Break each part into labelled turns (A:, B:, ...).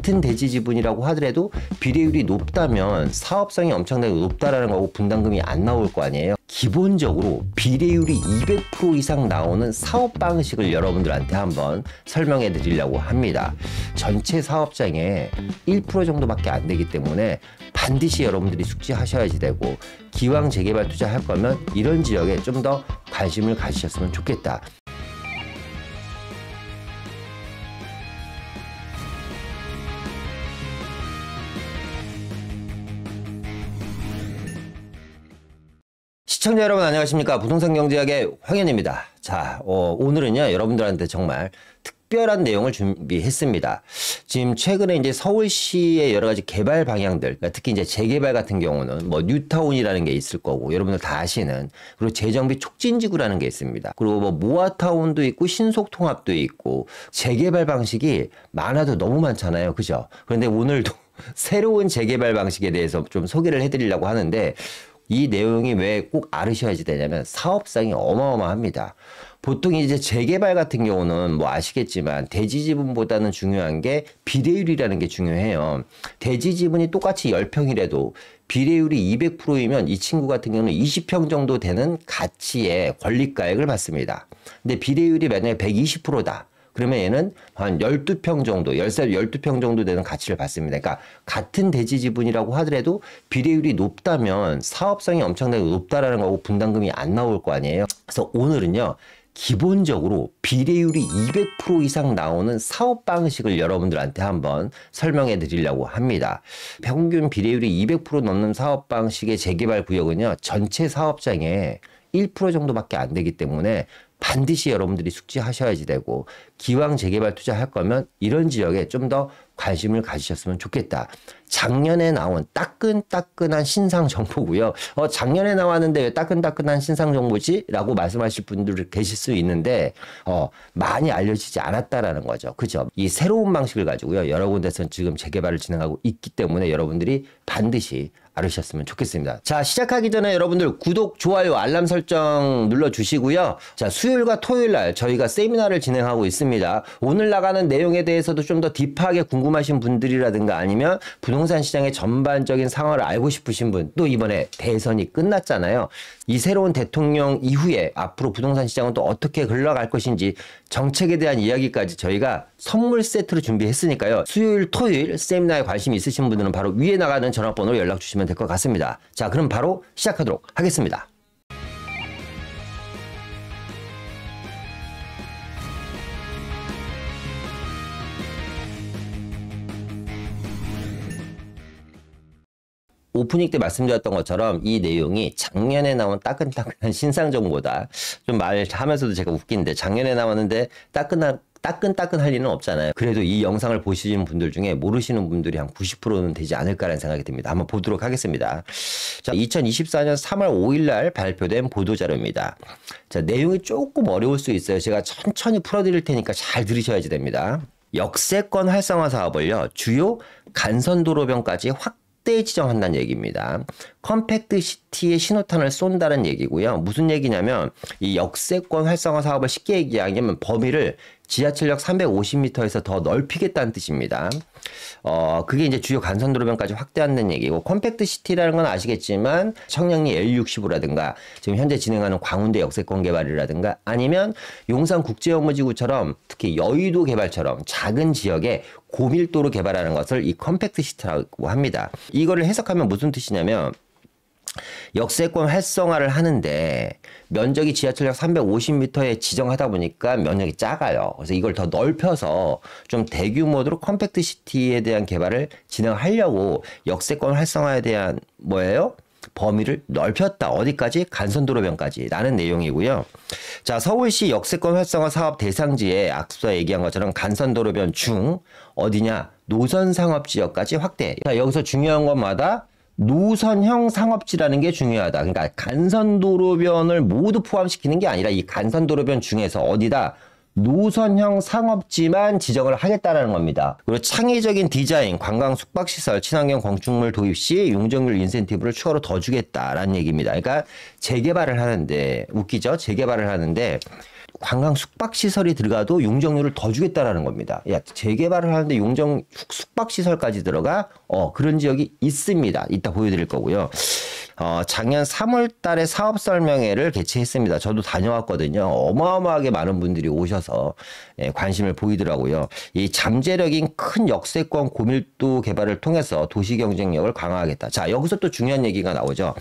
A: 같은 대지 지분이라고 하더라도 비례율이 높다면 사업성이 엄청나게 높다라는 거고 분담금이 안 나올 거 아니에요. 기본적으로 비례율이 200% 이상 나오는 사업 방식을 여러분들한테 한번 설명해 드리려고 합니다. 전체 사업장의 1% 정도밖에 안 되기 때문에 반드시 여러분들이 숙지하셔야지 되고, 기왕 재개발 투자할 거면 이런 지역에 좀 더 관심을 가지셨으면 좋겠다. 시청자 여러분 안녕하십니까. 부동산 경제학의 황현입니다. 자, 오늘은요 여러분들한테 정말 특별한 내용을 준비했습니다. 지금 최근에 이제 서울시의 여러 가지 개발 방향들, 특히 이제 재개발 같은 경우는 뭐 뉴타운이라는 게 있을 거고, 여러분들 다 아시는, 그리고 재정비 촉진지구라는 게 있습니다. 그리고 뭐 모아타운도 있고 신속통합도 있고, 재개발 방식이 많아도 너무 많잖아요. 그죠? 그런데 오늘도 새로운 재개발 방식에 대해서 좀 소개를 해드리려고 하는데, 이 내용이 왜 꼭 알으셔야지 되냐면 사업성이 어마어마합니다. 보통 이제 재개발 같은 경우는 뭐 아시겠지만 대지 지분보다는 중요한 게 비례율이라는 게 중요해요. 대지 지분이 똑같이 10평이라도 비례율이 200%이면 이 친구 같은 경우는 20평 정도 되는 가치의 권리가액을 받습니다. 근데 비례율이 만약에 120%다. 그러면 얘는 한 12평 정도, 12평 정도 되는 가치를 받습니다. 그러니까 같은 대지 지분이라고 하더라도 비례율이 높다면 사업성이 엄청나게 높다라는 거고 분담금이 안 나올 거 아니에요. 그래서 오늘은요, 기본적으로 비례율이 200% 이상 나오는 사업 방식을 여러분들한테 한번 설명해 드리려고 합니다. 평균 비례율이 200% 넘는 사업 방식의 재개발 구역은요, 전체 사업장의 1% 정도밖에 안 되기 때문에 반드시 여러분들이 숙지하셔야지 되고, 기왕 재개발 투자할 거면 이런 지역에 좀 더 관심을 가지셨으면 좋겠다. 작년에 나온 따끈따끈한 신상 정보고요. 작년에 나왔는데 왜 따끈따끈한 신상 정보지? 라고 말씀하실 분들 계실 수 있는데 많이 알려지지 않았다라는 거죠. 그죠? 이 새로운 방식을 가지고요, 여러 군데서 지금 재개발을 진행하고 있기 때문에 여러분들이 반드시 알으셨으면 좋겠습니다. 자, 시작하기 전에 여러분들 구독, 좋아요, 알람 설정 눌러주시고요. 자, 수요일과 토요일 날 저희가 세미나를 진행하고 있습니다. 오늘 나가는 내용에 대해서도 좀 더 딥하게 궁금하신 분들이라든가 아니면 부동산 시장의 전반적인 상황을 알고 싶으신 분, 또 이번에 대선이 끝났잖아요. 이 새로운 대통령 이후에 앞으로 부동산 시장은 또 어떻게 흘러갈 것인지 정책에 대한 이야기까지 저희가 선물 세트로 준비했으니까요. 수요일, 토요일 세미나에 관심 있으신 분들은 바로 위에 나가는 전화번호로 연락 주시면 될 것 같습니다. 자, 그럼 바로 시작하도록 하겠습니다. 오프닝 때 말씀드렸던 것처럼 이 내용이 작년에 나온 따끈따끈한 신상정보다, 좀 말하면서도 제가 웃긴데 작년에 나왔는데 따끈따끈할 리는 없잖아요. 그래도 이 영상을 보시는 분들 중에 모르시는 분들이 한 90%는 되지 않을까라는 생각이 듭니다. 한번 보도록 하겠습니다. 자, 2024년 3월 5일 날 발표된 보도자료입니다. 자, 내용이 조금 어려울 수 있어요. 제가 천천히 풀어드릴 테니까 잘 들으셔야지 됩니다. 역세권 활성화 사업을요, 주요 간선도로변까지 확대 지정한다는 얘기입니다. 컴팩트 시티에 신호탄을 쏜다는 얘기고요. 무슨 얘기냐면 이 역세권 활성화 사업을 쉽게 얘기하면 범위를 지하철역 350m에서 더 넓히겠다는 뜻입니다. 그게 이제 주요 간선도로변까지 확대한다는 얘기고, 컴팩트 시티라는 건 아시겠지만 청량리 L65라든가 지금 현재 진행하는 광운대 역세권 개발이라든가 아니면 용산국제업무지구처럼 특히 여의도 개발처럼 작은 지역에 고밀도로 개발하는 것을 이 컴팩트 시티라고 합니다. 이거를 해석하면 무슨 뜻이냐면, 역세권 활성화를 하는데 면적이 지하철역 350m에 지정하다 보니까 면적이 작아요. 그래서 이걸 더 넓혀서 좀 대규모로 컴팩트 시티에 대한 개발을 진행하려고 역세권 활성화에 대한 범위를 넓혔다. 어디까지? 간선도로변까지 라는 내용이고요. 자, 서울시 역세권 활성화 사업 대상지에 앞서 얘기한 것처럼 간선도로변 중 어디냐? 노선상업지역까지 확대. 자, 여기서 중요한 것마다 노선형 상업지라는 게 중요하다. 그러니까 간선도로변을 모두 포함시키는 게 아니라 이 간선도로변 중에서 어디다? 노선형 상업지만 지정을 하겠다는 겁니다. 그리고 창의적인 디자인, 관광 숙박시설, 친환경 건축물 도입 시 용적률 인센티브를 추가로 더 주겠다라는 얘기입니다. 그러니까 재개발을 하는데, 웃기죠? 재개발을 하는데 관광 숙박시설이 들어가도 용적률을 더 주겠다라는 겁니다. 야, 재개발을 하는데 숙박시설까지 들어가? 그런 지역이 있습니다. 이따 보여드릴 거고요. 작년 3월 달에 사업 설명회를 개최했습니다. 저도 다녀왔거든요. 어마어마하게 많은 분들이 오셔서 관심을 보이더라고요. 이 잠재력인 큰 역세권 고밀도 개발을 통해서 도시 경쟁력을 강화하겠다. 자, 여기서 또 중요한 얘기가 나오죠.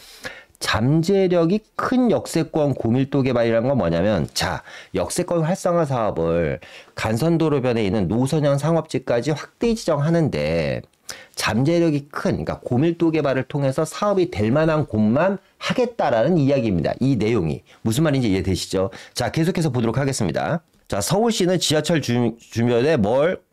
A: 잠재력이 큰 역세권 고밀도 개발이란 건 뭐냐면, 자, 역세권 활성화 사업을 간선도로변에 있는 노선형 상업지까지 확대 지정하는데 잠재력이 큰, 그러니까 고밀도 개발을 통해서 사업이 될 만한 곳만 하겠다라는 이야기입니다. 이 내용이 무슨 말인지 이해되시죠? 자, 계속해서 보도록 하겠습니다. 자, 서울시는 지하철 주변에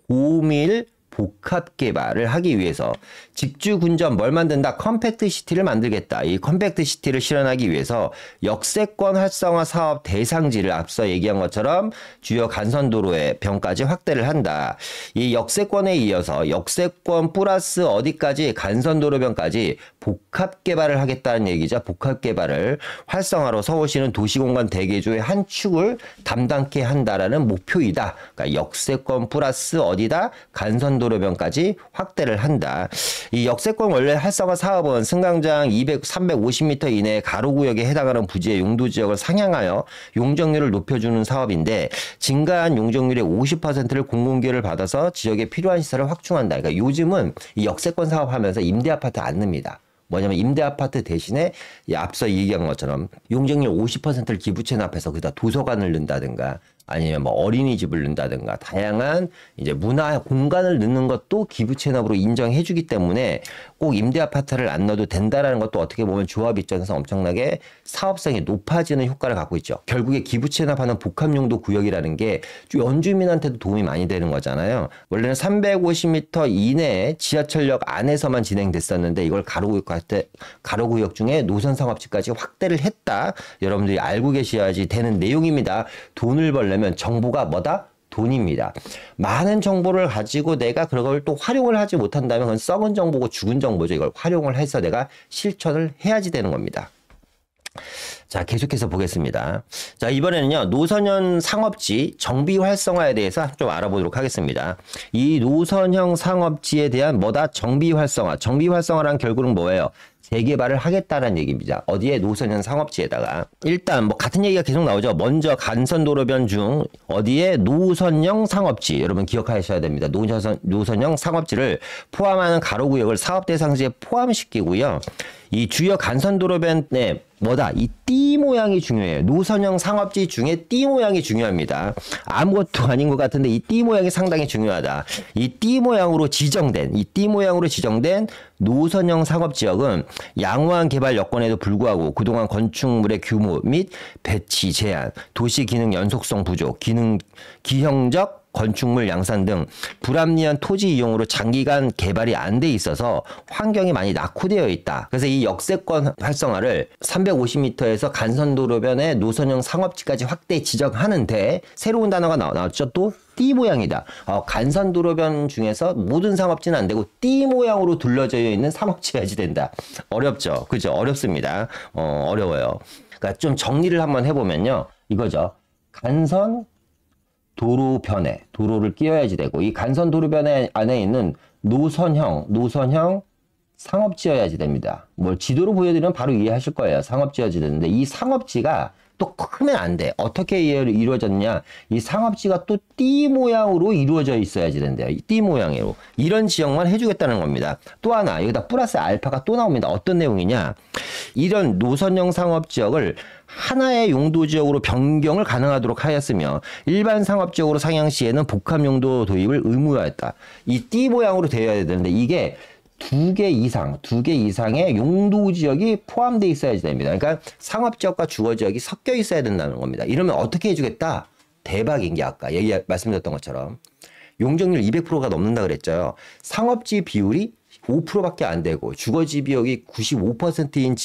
A: 고밀 복합 개발을 하기 위해서 직주 군점 뭘 만든다? 컴팩트 시티를 만들겠다. 이 컴팩트 시티를 실현하기 위해서 역세권 활성화 사업 대상지를 앞서 얘기한 것처럼 주요 간선도로의 병까지 확대를 한다. 이 역세권에 이어서 역세권 플러스 어디까지? 간선도로변까지 복합 개발을 하겠다는 얘기죠. 복합 개발을 활성화로 서울시는 도시공간 대개조의 한 축을 담당케 한다라는 목표이다. 그러니까 역세권 플러스 어디다? 간선도로변까지 확대를 한다. 이 역세권 원래 활성화 사업은 승강장 350m 이내 가로구역에 해당하는 부지의 용도지역을 상향하여 용적률을 높여주는 사업인데 증가한 용적률의 50%를 공공기여를 받아서 지역에 필요한 시설을 확충한다. 그러니까 요즘은 이 역세권 사업하면서 임대아파트 안 냅니다. 뭐냐면 임대아파트 대신에 앞서 얘기한 것처럼 용적률 50%를 기부 체납해서 거기다 도서관을 넣는다든가 아니면 뭐 어린이집을 넣는다든가 다양한 이제 문화 공간을 넣는 것도 기부 체납으로 인정해 주기 때문에 꼭 임대 아파트를 안 넣어도 된다라는 것도 어떻게 보면 조합 입장에서 엄청나게 사업성이 높아지는 효과를 갖고 있죠. 결국에 기부 체납하는 복합 용도 구역이라는 게 원주민한테도 도움이 많이 되는 거잖아요. 원래는 350m 이내에 지하철역 안에서만 진행됐었는데 이걸 가로구역 중에 노선 상업지까지 확대를 했다. 여러분들이 알고 계셔야지 되는 내용입니다. 돈을 벌려면 정보가 뭐다? 돈입니다. 많은 정보를 가지고 내가 그걸 또 활용을 하지 못한다면 그건 썩은 정보고 죽은 정보죠. 이걸 활용을 해서 내가 실천을 해야지 되는 겁니다. 자, 계속해서 보겠습니다. 자, 이번에는요, 노선형 상업지 정비 활성화에 대해서 좀 알아보도록 하겠습니다. 이 노선형 상업지에 대한 뭐다? 정비 활성화. 정비 활성화란 결국은 뭐예요? 재개발을 하겠다는 얘기입니다. 어디에? 노선형 상업지에다가. 일단 뭐 같은 얘기가 계속 나오죠. 먼저 간선도로변 중 어디에? 노선형 상업지. 여러분 기억하셔야 됩니다. 노선형 상업지를 포함하는 가로구역을 사업 대상지에 포함시키고요. 이 주요 간선도로변에 뭐다? 이 띠 모양이 중요해요. 노선형 상업지 중에 띠 모양이 중요합니다. 아무것도 아닌 것 같은데 이 띠 모양이 상당히 중요하다. 이 띠 모양으로 지정된 노선형 상업지역은 양호한 개발 여건에도 불구하고 그동안 건축물의 규모 및 배치 제한, 도시 기능 연속성 부족, 기형적 건축물 양산 등 불합리한 토지 이용으로 장기간 개발이 안 돼 있어서 환경이 많이 낙후되어 있다. 그래서 이 역세권 활성화를 350m에서 간선도로변의 노선형 상업지까지 확대 지정하는데 새로운 단어가 나왔죠. 또 띠 모양이다. 간선도로변 중에서 모든 상업지는 안 되고 띠 모양으로 둘러져 있는 상업지여야지 된다. 어렵죠. 그죠? 어렵습니다. 어려워요. 그러니까 좀 정리를 한번 해보면요. 이거죠. 간선 도로변에 도로를 끼워야지 되고 이 간선 도로변에 안에 있는 노선형 상업지여야지 됩니다. 뭘 지도로 보여드리면 바로 이해하실 거예요. 상업지여야지 되는데 이 상업지가 또 크면 안 돼. 어떻게 이루어졌냐? 이 상업지가 또 띠 모양으로 이루어져 있어야지 된대요. 이 띠 모양으로. 이런 지역만 해주겠다는 겁니다. 또 하나 여기다 플러스 알파가 또 나옵니다. 어떤 내용이냐? 이런 노선형 상업지역을 하나의 용도지역으로 변경을 가능하도록 하였으며 일반 상업지역으로 상향 시에는 복합용도 도입을 의무화했다. 이 띠 모양으로 되어야 되는데 이게 두 개 이상의 용도지역이 포함되어 있어야지 됩니다. 그러니까 상업지역과 주거지역이 섞여 있어야 된다는 겁니다. 이러면 어떻게 해주겠다? 대박인 게 아까 말씀드렸던 것처럼 용적률 200%가 넘는다 그랬죠. 상업지 비율이 5%밖에 안 되고 주거지 비율이 95%인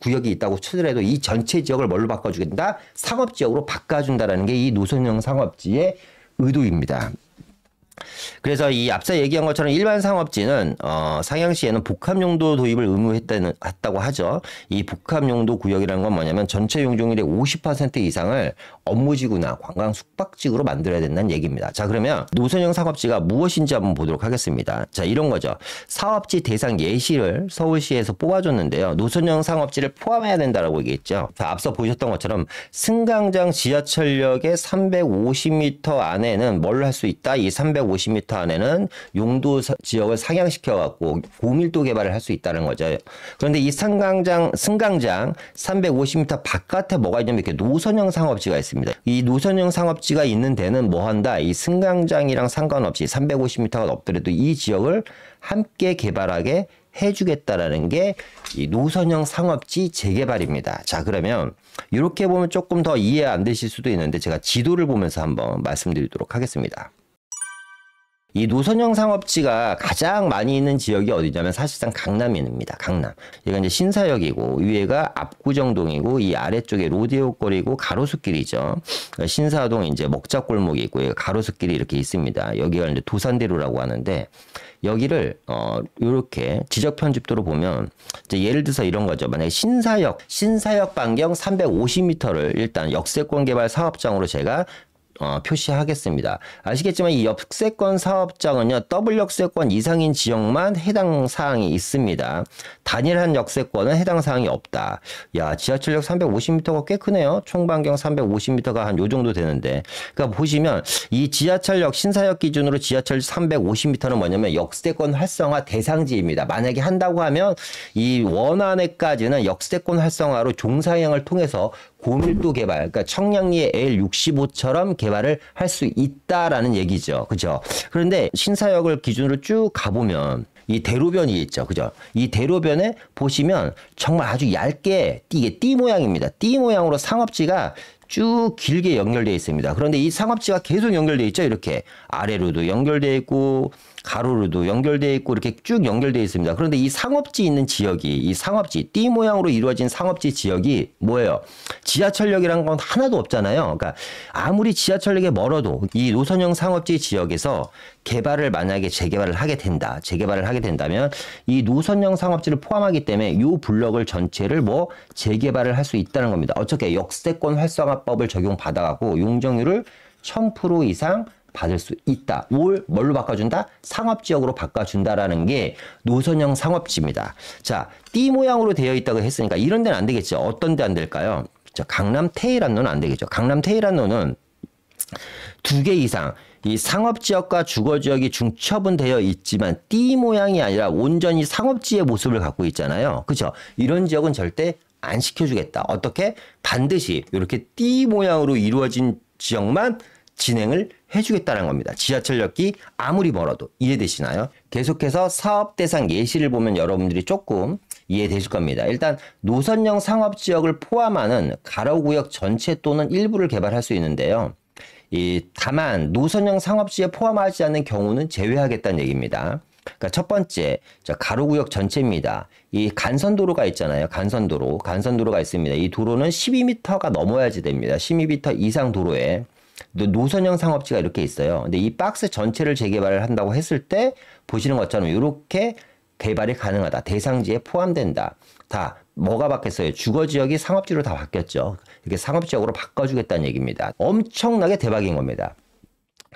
A: 구역이 있다고 치더라도 이 전체 지역을 뭘로 바꿔주겠다? 상업지역으로 바꿔준다는 게 이 노선형 상업지의 의도입니다. 그래서 이 앞서 얘기한 것처럼 일반 상업지는 상향시에는 복합용도 도입을 의무했다고 하죠. 이 복합용도 구역이라는 건 뭐냐면 전체 용적률의 50% 이상을 업무지구나 관광 숙박지구로 만들어야 된다는 얘기입니다. 자, 그러면 노선형 상업지가 무엇인지 한번 보도록 하겠습니다. 자, 이런 거죠. 사업지 대상 예시를 서울시에서 뽑아줬는데요. 노선형 상업지를 포함해야 된다라고 얘기했죠. 자, 앞서 보셨던 것처럼 승강장 지하철역의 350m 안에는 뭘 할 수 있다? 이 350m 안에는 용도 지역을 상향시켜 갖고 고밀도 개발을 할 수 있다는 거죠. 그런데 이 승강장 350m 바깥에 뭐가 있냐면 이렇게 노선형 상업지가 있습니다. 이 노선형 상업지가 있는 데는 뭐 한다? 이 승강장이랑 상관없이 350m가 넘더라도 이 지역을 함께 개발하게 해주겠다라는 게 이 노선형 상업지 재개발입니다. 자, 그러면 이렇게 보면 조금 더 이해 안 되실 수도 있는데 제가 지도를 보면서 한번 말씀드리도록 하겠습니다. 이 노선형 상업지가 가장 많이 있는 지역이 어디냐면 사실상 강남입니다. 강남. 여기가 이제 신사역이고 위에가 압구정동이고 이 아래쪽에 로데오거리고 가로수길이죠. 신사동 이제 먹자골목이 있고 가로수길이 이렇게 있습니다. 여기가 이제 도산대로라고 하는데 여기를 이렇게 지적 편집도로 보면 이제 예를 들어서 이런 거죠. 만약에 신사역 반경 350m를 일단 역세권 개발 사업장으로 제가 표시하겠습니다. 아시겠지만 이 역세권 사업장은요, 더블 역세권 이상인 지역만 해당 사항이 있습니다. 단일한 역세권은 해당 사항이 없다. 야, 지하철역 350m가 꽤 크네요. 총 반경 350m가 한 요 정도 되는데. 그러니까 보시면 이 지하철역 신사역 기준으로 지하철 350m는 뭐냐면 역세권 활성화 대상지입니다. 만약에 한다고 하면 이 원안에까지는 역세권 활성화로 종사형을 통해서 고밀도 개발, 그러니까 청량리의 L65처럼 개발을 할 수 있다라는 얘기죠. 그죠? 그런데 신사역을 기준으로 쭉 가보면 이 대로변이 있죠. 그죠? 이 대로변에 보시면 정말 아주 얇게 이게 띠 모양입니다. 띠 모양으로 상업지가 쭉 길게 연결되어 있습니다. 그런데 이 상업지가 계속 연결되어 있죠. 이렇게 아래로도 연결되어 있고 가로로도 연결되어 있고 이렇게 쭉 연결되어 있습니다. 그런데 이 상업지 있는 지역이 이 상업지 띠 모양으로 이루어진 상업지 지역이 뭐예요? 지하철역이란 건 하나도 없잖아요. 그러니까 아무리 지하철역에 멀어도 이 노선형 상업지 지역에서 개발을 만약에 재개발을 하게 된다면 이 노선형 상업지를 포함하기 때문에 이 블럭을 전체를 뭐 재개발을 할 수 있다는 겁니다. 어떻게 역세권 활성화법을 적용받아갖고 용적률을 1000% 이상 받을 수 있다. 뭘로 바꿔준다? 상업지역으로 바꿔준다라는 게 노선형 상업지입니다. 자, 띠 모양으로 되어 있다고 했으니까 이런 데는 안 되겠죠. 어떤 데 안 될까요? 자, 강남 테일한로는 안 되겠죠. 강남 테일한로는 2개 이상 이 상업지역과 주거지역이 중처분되어 있지만 띠 모양이 아니라 온전히 상업지의 모습을 갖고 있잖아요. 그렇죠? 이런 지역은 절대 안 시켜주겠다. 어떻게? 반드시 이렇게 띠 모양으로 이루어진 지역만 진행을 해주겠다는 겁니다. 지하철역이 아무리 멀어도. 이해되시나요? 계속해서 사업 대상 예시를 보면 여러분들이 조금 이해되실 겁니다. 일단 노선형 상업지역을 포함하는 가로구역 전체 또는 일부를 개발할 수 있는데요. 다만 노선형 상업지에 포함하지 않는 경우는 제외하겠다는 얘기입니다. 그러니까 첫 번째, 가로구역 전체입니다. 이 간선도로가 있잖아요. 간선도로가 있습니다. 이 도로는 12m가 넘어야지 됩니다. 12m 이상 도로에 노선형 상업지가 이렇게 있어요. 근데 이 박스 전체를 재개발을 한다고 했을 때 보시는 것처럼 이렇게 개발이 가능하다. 대상지에 포함된다. 다 뭐가 바뀌었어요? 주거지역이 상업지로 다 바뀌었죠. 이렇게 상업지역으로 바꿔주겠다는 얘기입니다. 엄청나게 대박인 겁니다.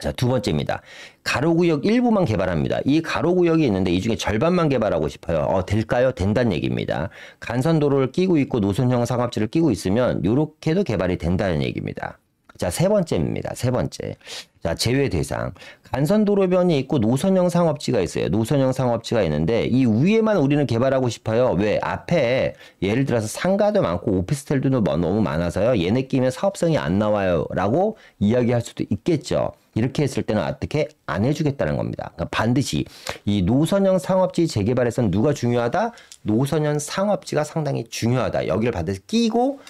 A: 자, 두 번째입니다. 가로구역 일부만 개발합니다. 이 가로구역이 있는데 이 중에 절반만 개발하고 싶어요. 될까요? 된다는 얘기입니다. 간선도로를 끼고 있고 노선형 상업지를 끼고 있으면 이렇게도 개발이 된다는 얘기입니다. 자, 세 번째입니다. 세 번째. 자, 제외 대상. 간선도로변이 있고 노선형 상업지가 있어요. 노선형 상업지가 있는데 이 위에만 우리는 개발하고 싶어요. 왜? 앞에 예를 들어서 상가도 많고 오피스텔도 너무 많아서요. 얘네 끼면 사업성이 안 나와요. 라고 이야기할 수도 있겠죠. 이렇게 했을 때는 어떻게 안 해주겠다는 겁니다. 그러니까 반드시 이 노선형 상업지 재개발에서는 누가 중요하다? 노선형 상업지가 상당히 중요하다. 여기를 반드시 끼고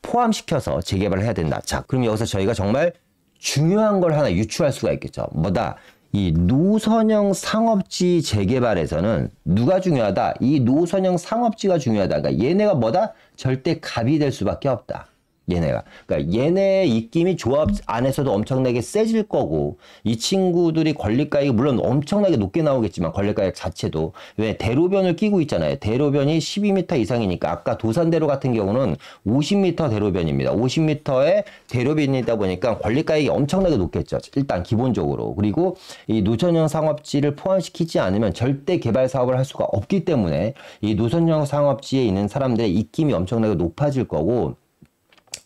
A: 포함시켜서 재개발을 해야 된다. 자, 그럼 여기서 저희가 정말 중요한 걸 하나 유추할 수가 있겠죠. 뭐다? 이 노선형 상업지 재개발에서는 누가 중요하다? 이 노선형 상업지가 중요하다. 그러니까 얘네가 뭐다? 절대 갑이 될 수밖에 없다. 얘네가. 그러니까 얘네 입김이 조합 안에서도 엄청나게 세질 거고, 이 친구들이 권리가액이 물론 엄청나게 높게 나오겠지만 권리가액 자체도 왜 대로변을 끼고 있잖아요. 대로변이 12m 이상이니까 아까 도산대로 같은 경우는 50m 대로변입니다. 50m의 대로변이다 보니까 권리가액이 엄청나게 높겠죠. 일단 기본적으로. 그리고 이 노선형 상업지를 포함시키지 않으면 절대 개발 사업을 할 수가 없기 때문에 이 노선형 상업지에 있는 사람들의 입김이 엄청나게 높아질 거고,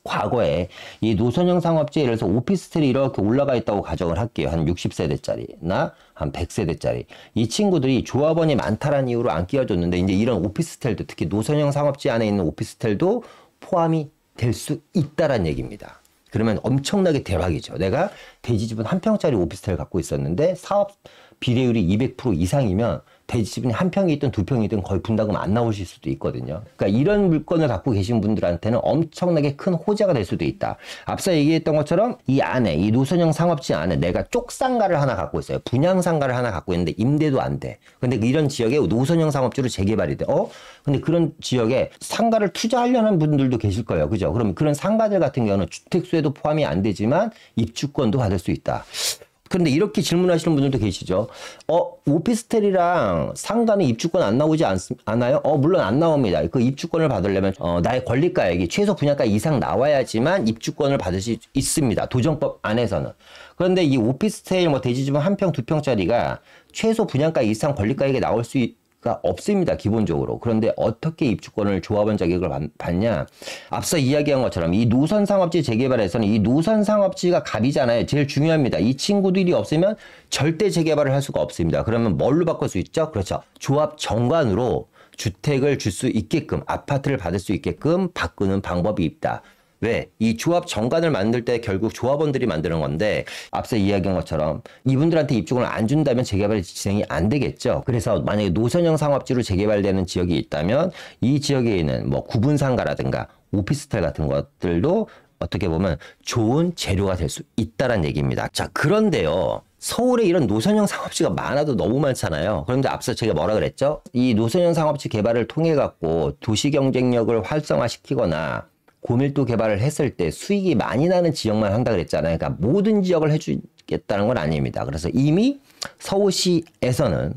A: 과거에 이 노선형 상업지에 예를 들어서 오피스텔이 이렇게 올라가 있다고 가정을 할게요. 한 60세대짜리나 한 100세대짜리. 이 친구들이 조합원이 많다라는 이유로 안 끼워줬는데 이제 이런 오피스텔도 특히 노선형 상업지 안에 있는 오피스텔도 포함이 될 수 있다란 얘기입니다. 그러면 엄청나게 대박이죠. 내가 대지집은 한 평짜리 오피스텔 갖고 있었는데 사업 비례율이 200% 이상이면 대지집은 한 평이 있든 두 평이든 거의 분담금 안 나오실 수도 있거든요. 그러니까 이런 물건을 갖고 계신 분들한테는 엄청나게 큰 호재가 될 수도 있다. 앞서 얘기했던 것처럼 이 안에 이 노선형 상업지 안에 내가 쪽상가를 하나 갖고 있어요. 분양상가를 하나 갖고 있는데 임대도 안 돼. 근데 이런 지역에 노선형 상업지로 재개발이 돼. 근데 그런 지역에 상가를 투자하려는 분들도 계실 거예요. 그죠? 그럼 그런 상가들 같은 경우는 주택수에도 포함이 안 되지만 입주권도 받을 수 있다. 그런데 이렇게 질문하시는 분들도 계시죠. 오피스텔이랑 상가는 입주권 안 나오지 않아요? 물론 안 나옵니다. 그 입주권을 받으려면 나의 권리가액이 최소 분양가 이상 나와야지만 입주권을 받을 수 있습니다. 도정법 안에서는. 그런데 이 오피스텔 대지집은 한 평, 두 평짜리가 최소 분양가 이상 권리가액이 나올 수 없습니다. 기본적으로. 그런데 어떻게 입주권을 조합원 자격을 받냐? 앞서 이야기한 것처럼 이 노선 상업지 재개발에서는 이 노선 상업지가 갑이잖아요. 제일 중요합니다. 이 친구들이 없으면 절대 재개발을 할 수가 없습니다. 그러면 뭘로 바꿀 수 있죠? 그렇죠. 조합 정관으로 주택을 줄 수 있게끔, 아파트를 받을 수 있게끔 바꾸는 방법이 있다. 왜? 이 조합 정관을 만들 때 결국 조합원들이 만드는 건데 앞서 이야기한 것처럼 이분들한테 입주권을 안 준다면 재개발이 진행이 안 되겠죠. 그래서 만약에 노선형 상업지로 재개발되는 지역이 있다면 이 지역에 있는 구분상가라든가 오피스텔 같은 것들도 어떻게 보면 좋은 재료가 될 수 있다는 얘기입니다. 자, 그런데요. 서울에 이런 노선형 상업지가 많아도 너무 많잖아요. 그런데 앞서 제가 뭐라 그랬죠? 이 노선형 상업지 개발을 통해 갖고 도시 경쟁력을 활성화시키거나 고밀도 개발을 했을 때 수익이 많이 나는 지역만 한다 그랬잖아요. 그러니까 모든 지역을 해주겠다는 건 아닙니다. 그래서 이미 서울시에서는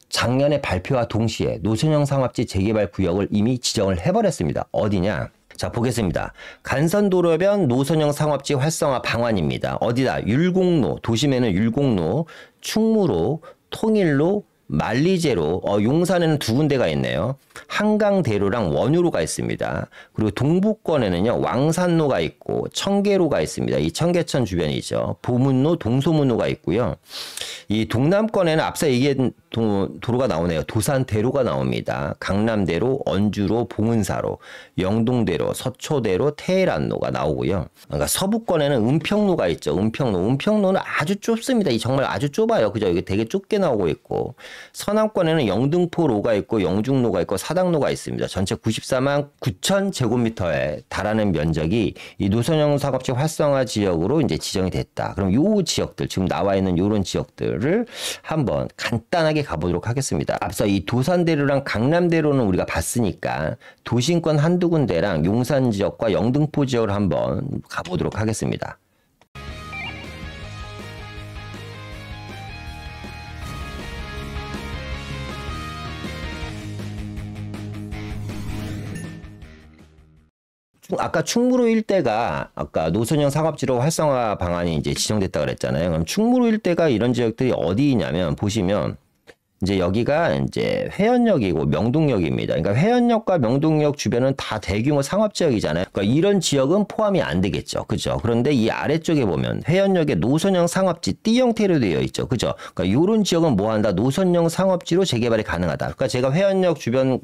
A: 작년에 발표와 동시에 노선형 상업지 재개발 구역을 이미 지정을 해버렸습니다. 어디냐? 자, 보겠습니다. 간선도로변 노선형 상업지 활성화 방안입니다. 어디다? 율곡로, 도심에는 율곡로, 충무로, 통일로, 만리제로, 용산에는 두 군데가 있네요. 한강대로랑 원효로가 있습니다. 그리고 동북권에는요, 왕산로가 있고, 청계로가 있습니다. 이 청계천 주변이죠. 보문로, 동소문로가 있고요. 이 동남권에는 앞서 얘기한 도로가 나오네요. 도산대로가 나옵니다. 강남대로, 언주로, 봉은사로, 영동대로, 서초대로, 태해란로가 나오고요. 그러니까 서북권에는 은평로가 있죠. 은평로는 아주 좁습니다. 이 정말 아주 좁아요. 그죠? 이게 되게 좁게 나오고 있고. 서남권에는 영등포로가 있고 영중로가 있고 사당로가 있습니다. 전체 94만 9천 제곱미터에 달하는 면적이 이 노선형 상업지 활성화 지역으로 이제 지정이 됐다. 그럼 요 지역들, 지금 나와 있는 요런 지역들을 한번 간단하게 가보도록 하겠습니다. 앞서 이 도산대로랑 강남대로는 우리가 봤으니까 도심권 한두 군데랑 용산 지역과 영등포 지역을 한번 가보도록 하겠습니다. 아까 충무로 일대가 아까 노선형 상업지로 활성화 방안이 이제 지정됐다 그랬잖아요. 그럼 충무로 일대가 이런 지역들이 어디냐면 보시면 이제 여기가 이제 회원역이고 명동역입니다. 그러니까 회원역과 명동역 주변은 다 대규모 상업지역이잖아요. 그러니까 이런 지역은 포함이 안 되겠죠. 그죠? 그런데 이 아래쪽에 보면 회원역에 노선형 상업지 T 형태로 되어 있죠. 그죠? 그러니까 이런 지역은 뭐 한다? 노선형 상업지로 재개발이 가능하다. 그러니까 제가 회원역 주변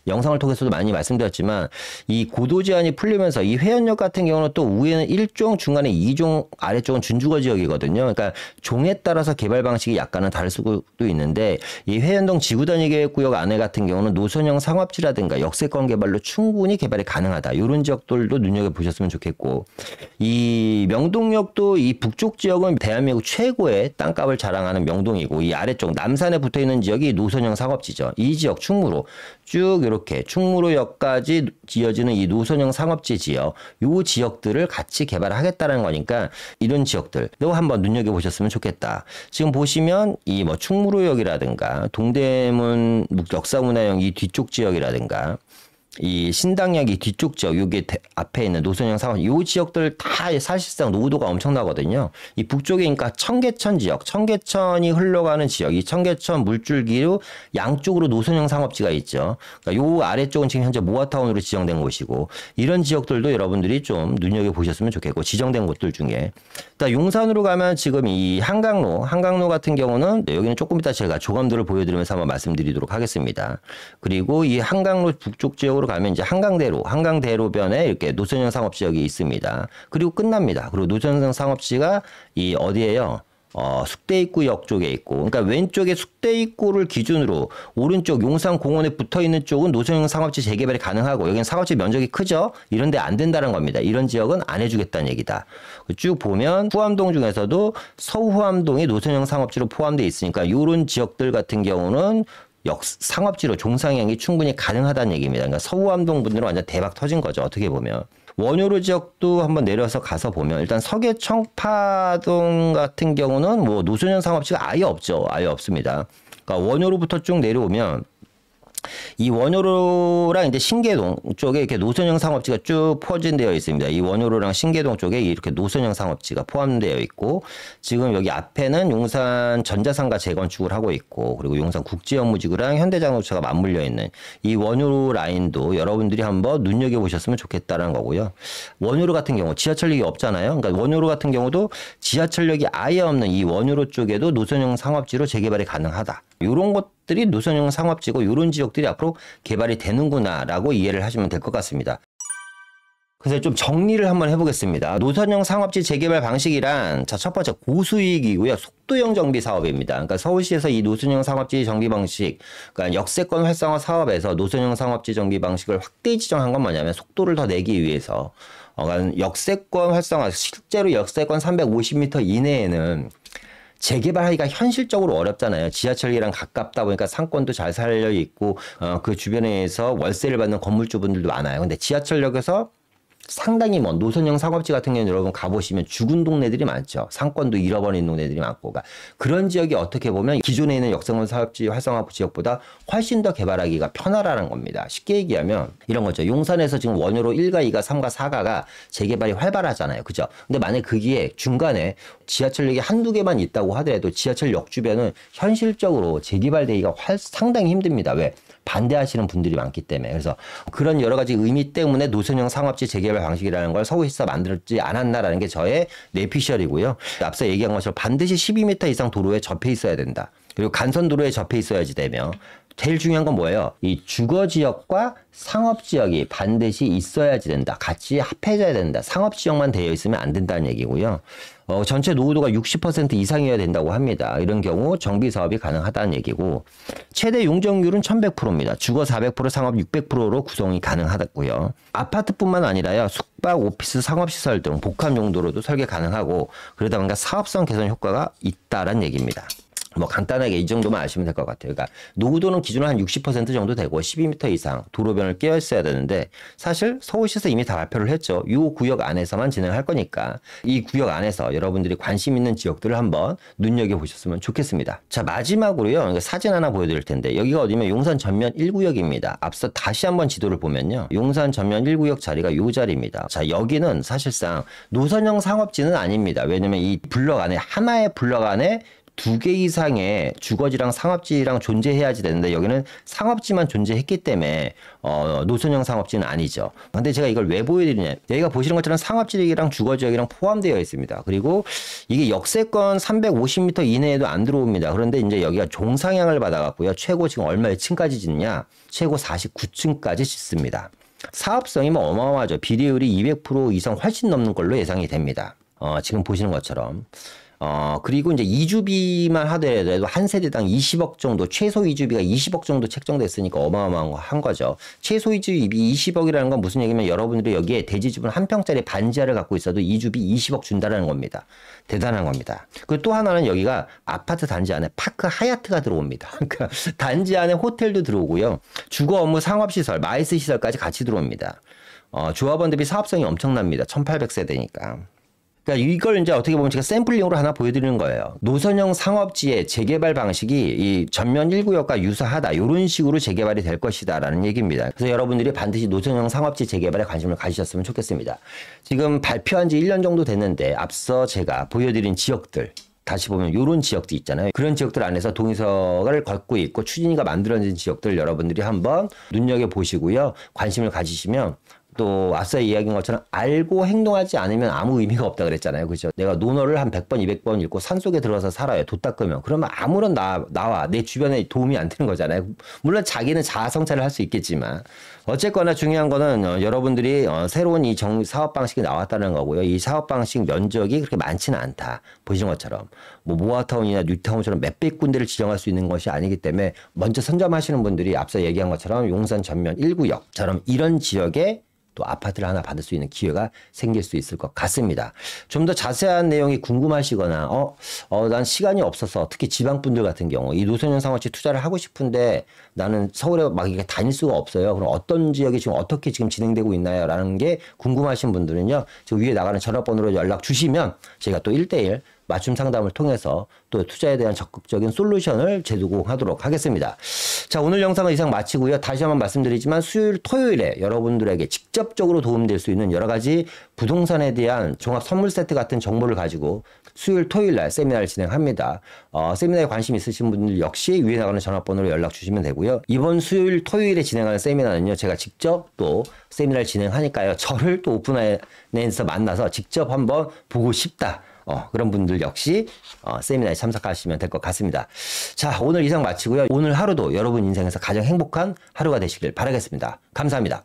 A: 영상을 통해서도 많이 말씀드렸지만 이 고도 제한이 풀리면서 이 회원역 같은 경우는 또 위에는 1종, 중간에 2종, 아래쪽은 준주거 지역이거든요. 그러니까 종에 따라서 개발 방식이 약간은 다를 수도 있는데 이 회원동 지구단위계획구역 안에 같은 경우는 노선형 상업지라든가 역세권 개발로 충분히 개발이 가능하다. 이런 지역들도 눈여겨보셨으면 좋겠고 이 명동역도 이 북쪽 지역은 대한민국 최고의 땅값을 자랑하는 명동이고 이 아래쪽 남산에 붙어있는 지역이 노선형 상업지죠. 이 지역 충무로 쭉 쭉 이렇게 충무로역까지 이어지는 이 노선형 상업지 지역, 요 지역들을 같이 개발하겠다는 거니까 이런 지역들도 한번 눈여겨보셨으면 좋겠다. 지금 보시면 이 뭐 충무로역이라든가 동대문 역사문화역 이 뒤쪽 지역이라든가 이 신당역 이 뒤쪽 지역, 여기 앞에 있는 노선형 상업, 요 지역들 다 사실상 노후도가 엄청나거든요. 이 북쪽에 그러니까 청계천 지역, 청계천이 흘러가는 지역, 이 청계천 물줄기로 양쪽으로 노선형 상업지가 있죠. 그러니까 요 아래쪽은 지금 현재 모아타운으로 지정된 곳이고, 이런 지역들도 여러분들이 좀 눈여겨보셨으면 좋겠고, 지정된 곳들 중에. 그러니까 용산으로 가면 지금 이 한강로 같은 경우는 여기는 조금 이따 제가 조감도를 보여드리면서 한번 말씀드리도록 하겠습니다. 그리고 이 한강로 북쪽 지역으로 가면 이제 한강대로변에 이렇게 노선형 상업지역이 있습니다. 그리고 끝납니다. 그리고 노선형 상업지가 이 어디에요? 숙대입구역 쪽에 있고, 그러니까 왼쪽에 숙대입구를 기준으로 오른쪽 용산공원에 붙어있는 쪽은 노선형 상업지 재개발이 가능하고, 여기는 상업지 면적이 크죠? 이런데 안 된다는 겁니다. 이런 지역은 안 해주겠다는 얘기다. 쭉 보면 후암동 중에서도 서후암동이 노선형 상업지로 포함되어 있으니까 이런 지역들 같은 경우는 상업지로 종상향이 충분히 가능하다는 얘기입니다. 그러니까 서우암동 분들은 완전 대박 터진 거죠. 어떻게 보면. 원효로 지역도 한번 내려서 가서 보면 일단 서계청파동 같은 경우는 뭐 노선형 상업지가 아예 없죠. 아예 없습니다. 그러니까 원효로부터 쭉 내려오면 이 원효로랑 이제 신계동 쪽에 이렇게 노선형 상업지가 쭉 포진되어 있습니다. 이 원효로랑 신계동 쪽에 이렇게 노선형 상업지가 포함되어 있고, 지금 여기 앞에는 용산 전자상가 재건축을 하고 있고, 그리고 용산 국제업무지구랑 현대자동차가 맞물려 있는 이 원효로 라인도 여러분들이 한번 눈여겨보셨으면 좋겠다는 거고요. 원효로 같은 경우 지하철역이 없잖아요. 그러니까 원효로 같은 경우도 지하철역이 아예 없는 이 원효로 쪽에도 노선형 상업지로 재개발이 가능하다. 이런 것들이 노선형 상업지고 이런 지역들이 앞으로 개발이 되는구나라고 이해를 하시면 될 것 같습니다. 그래서 좀 정리를 한번 해보겠습니다. 노선형 상업지 재개발 방식이란 자, 첫 번째 고수익이고요. 속도형 정비 사업입니다. 그러니까 서울시에서 이 노선형 상업지 정비 방식, 그러니까 역세권 활성화 사업에서 노선형 상업지 정비 방식을 확대 지정한 건 뭐냐면 속도를 더 내기 위해서 그러니까 역세권 활성화, 실제로 역세권 350m 이내에는 재개발하기가 현실적으로 어렵잖아요. 지하철이랑 가깝다 보니까 상권도 잘 살려 있고 그 주변에서 월세를 받는 건물주분들도 많아요. 근데 지하철역에서 상당히 먼 노선형 상업지 같은 경우는 여러분 가보시면 죽은 동네들이 많죠. 상권도 잃어버린 동네들이 많고. 그러니까 그런 지역이 어떻게 보면 기존에 있는 역세권 사업지 활성화 지역보다 훨씬 더 개발하기가 편하라는 겁니다. 쉽게 얘기하면 이런 거죠. 용산에서 지금 원효로 1가, 2가, 3가, 4가가 재개발이 활발하잖아요. 그죠? 근데 만약 그게 중간에 지하철역이 한두 개만 있다고 하더라도 지하철역 주변은 현실적으로 재개발되기가 상당히 힘듭니다. 왜? 반대하시는 분들이 많기 때문에. 그래서 그런 여러 가지 의미 때문에 노선형 상업지 재개발 방식이라는 걸 서울시에서 만들지 않았나라는 게 저의 내피셜이고요. 앞서 얘기한 것처럼 반드시 12m 이상 도로에 접해 있어야 된다. 그리고 간선도로에 접해 있어야지 되며, 제일 중요한 건 뭐예요? 이 주거지역과 상업지역이 반드시 있어야지 된다. 같이 합해져야 된다. 상업지역만 되어 있으면 안 된다는 얘기고요. 전체 노후도가 60% 이상이어야 된다고 합니다. 이런 경우 정비사업이 가능하다는 얘기고, 최대 용적률은 1100%입니다. 주거 400%, 상업 600%로 구성이 가능하다고요. 아파트뿐만 아니라요, 숙박, 오피스, 상업시설 등 복합 용도로도 설계 가능하고, 그러다 보니까 사업성 개선 효과가 있다라는 얘기입니다. 뭐 간단하게 이 정도만 아시면 될 것 같아요. 그러니까 노후도는 기준으로 한 60% 정도 되고 12m 이상 도로변을 끼어 있어야 되는데, 사실 서울시에서 이미 다 발표를 했죠. 이 구역 안에서만 진행할 거니까 이 구역 안에서 여러분들이 관심 있는 지역들을 한번 눈여겨보셨으면 좋겠습니다. 자, 마지막으로요, 사진 하나 보여드릴 텐데, 여기가 어디면 용산 전면 1구역입니다. 앞서 다시 한번 지도를 보면요, 용산 전면 1구역 자리가 이 자리입니다. 자, 여기는 사실상 노선형 상업지는 아닙니다. 왜냐면 이 블럭 안에, 하나의 블럭 안에 2개 이상의 주거지랑 상업지랑 존재해야지 되는데, 여기는 상업지만 존재했기 때문에 노선형 상업지는 아니죠. 근데 제가 이걸 왜 보여드리냐, 여기가 보시는 것처럼 상업지역이랑 주거지역이랑 포함되어 있습니다. 그리고 이게 역세권 350m 이내에도 안 들어옵니다. 그런데 이제 여기가 종상향을 받아갖고요, 최고 지금 얼마의 층까지 짓냐, 최고 49층까지 짓습니다. 사업성이 뭐 어마어마하죠. 비례율이 200% 이상 훨씬 넘는 걸로 예상이 됩니다. 지금 보시는 것처럼 그리고 이제 이주비만 하더라도 한 세대당 20억 정도, 최소 이주비가 20억 정도 책정됐으니까 어마어마한 거죠. 최소 이주비 20억이라는 건 무슨 얘기냐면 여러분들이 여기에 대지주분 한 평짜리 반지하를 갖고 있어도 이주비 20억 준다라는 겁니다. 대단한 겁니다. 그리고 또 하나는 여기가 아파트 단지 안에 파크 하얏트가 들어옵니다. 그러니까 단지 안에 호텔도 들어오고요. 주거 업무 상업시설, 마이스 시설까지 같이 들어옵니다. 조합원 대비 사업성이 엄청납니다. 1800세대니까. 그러니까 이걸 이제 어떻게 보면 제가 샘플링으로 하나 보여드리는 거예요. 노선형 상업지의 재개발 방식이 이 전면 1구역과 유사하다. 이런 식으로 재개발이 될 것이다라는 얘기입니다. 그래서 여러분들이 반드시 노선형 상업지 재개발에 관심을 가지셨으면 좋겠습니다. 지금 발표한 지 1년 정도 됐는데 앞서 제가 보여드린 지역들 다시 보면 이런 지역도 있잖아요. 그런 지역들 안에서 동의서를 걷고 있고 추진위가 만들어진 지역들 여러분들이 한번 눈여겨보시고요. 관심을 가지시면 또 앞서 이야기한 것처럼 알고 행동하지 않으면 아무 의미가 없다 그랬잖아요. 그렇죠? 내가 논어를 한 100번, 200번 읽고 산속에 들어가서 살아요. 돛 닦으면. 그러면 아무런 나와 내 주변에 도움이 안 되는 거잖아요. 물론 자기는 자아 성찰을 할 수 있겠지만 어쨌거나 중요한 거는 여러분들이 새로운 이 사업 방식이 나왔다는 거고요. 이 사업 방식 면적이 그렇게 많지는 않다. 보시는 것처럼 뭐 모아타운이나 뉴타운처럼 몇백 군데를 지정할 수 있는 것이 아니기 때문에 먼저 선점하시는 분들이 앞서 얘기한 것처럼 용산 전면 1구역처럼 이런 지역에 또 아파트를 하나 받을 수 있는 기회가 생길 수 있을 것 같습니다. 좀 더 자세한 내용이 궁금하시거나 난 시간이 없어서 특히 지방분들 같은 경우 이 노선형 상업지 투자를 하고 싶은데 나는 서울에 막 이렇게 다닐 수가 없어요. 그럼 어떤 지역이 지금 어떻게 지금 진행되고 있나요? 라는 게 궁금하신 분들은요. 지금 위에 나가는 전화번호로 연락 주시면 저희가 또 1대1 맞춤 상담을 통해서 또 투자에 대한 적극적인 솔루션을 제공하도록 하겠습니다. 자, 오늘 영상은 이상 마치고요. 다시 한번 말씀드리지만 수요일, 토요일에 여러분들에게 직접적으로 도움될 수 있는 여러 가지 부동산에 대한 종합 선물 세트 같은 정보를 가지고 수요일, 토요일 날 세미나를 진행합니다. 세미나에 관심 있으신 분들 역시 위에 나가는 전화번호로 연락 주시면 되고요. 이번 수요일, 토요일에 진행하는 세미나는요. 제가 직접 또 세미나를 진행하니까요. 저를 또 오픈라인에서 만나서 직접 한번 보고 싶다. 그런 분들 역시 세미나에 참석하시면 될 것 같습니다. 자, 오늘 이상 마치고요. 오늘 하루도 여러분 인생에서 가장 행복한 하루가 되시길 바라겠습니다. 감사합니다.